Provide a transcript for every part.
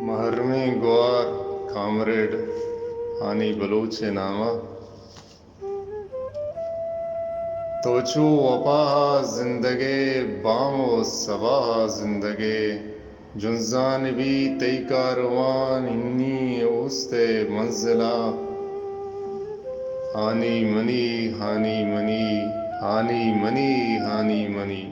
محرمی گوار کامریڈ ہانی بلوچ نامہ توچو وپا زندگے بام و صبا زندگے جنزان بھی تی کاروان انی اوست منزلہ ہانی منی ہانی منی ہانی منی ہانی منی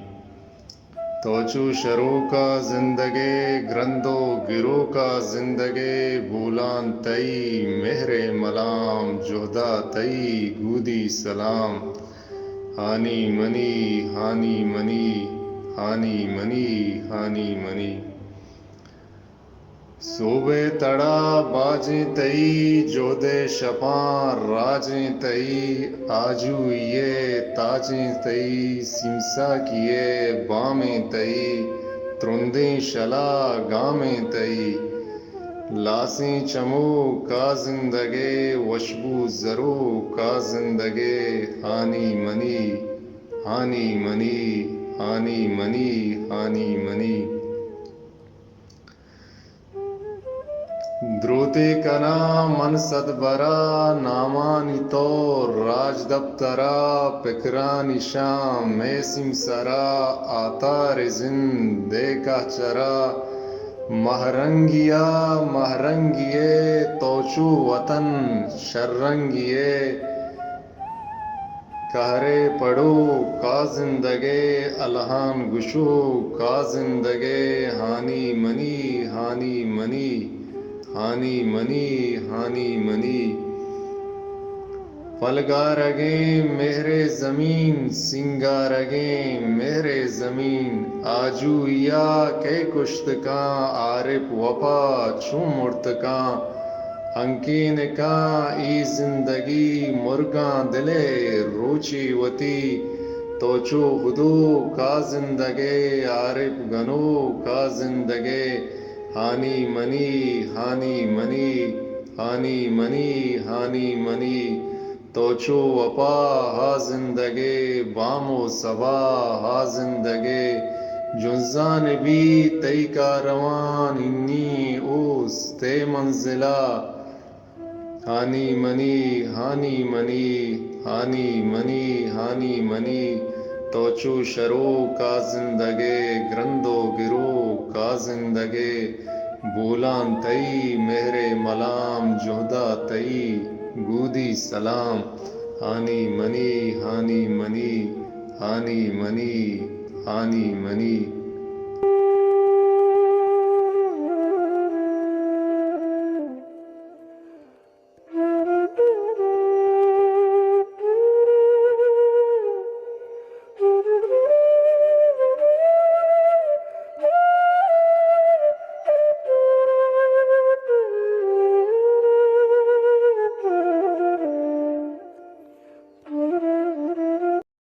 توچو شرو کا زندگے گرندو گرو کا زندگے بولان تئی مہر ملام جہدہ تئی گودی سلام ہانی منی ہانی منی ہانی منی ہانی منی صوبے تڑا باجیں تئی جودے شپاں راجیں تئی آجو یہ تاجیں تئی سمسا کیے بامیں تئی ترندیں شلا گامیں تئی لاسیں چمو کا زندگے وشبو زرو کا زندگے ہانی منی ہانی منی ہانی منی ہانی منی دروتے کنا من صد برا نامانی تو راج دفترا پکرانی شام میں سمسرا آتار زند دیکھا چرا مہرنگیا مہرنگیے توچو وطن شررنگیے کہرے پڑو کا زندگے الہان گشو کا زندگے ہانی منی ہانی منی ہانی منی ہانی منی پلگارگیں مہر زمین سنگارگیں مہر زمین آجو یا کے کشت کاں عارف وپا چون مرت کاں انکین کاں ای زندگی مرگاں دلے روچی وتی توچو خدو کا زندگے عارف گنو کا زندگے ہانی منی ہانی منی ہانی منی ہانی منی توچو وپا ہا زندگے بام و صبا ہا زندگے جنزان بھی تی کاروان انی اوس تے منزلہ ہانی منی ہانی منی ہانی منی ہانی منی توچو شرو کا زندگے گرندو گرو کا زندگے بولان تئی مہر ملام جہدہ تئی گودی سلام ہانی منی ہانی منی ہانی منی ہانی منی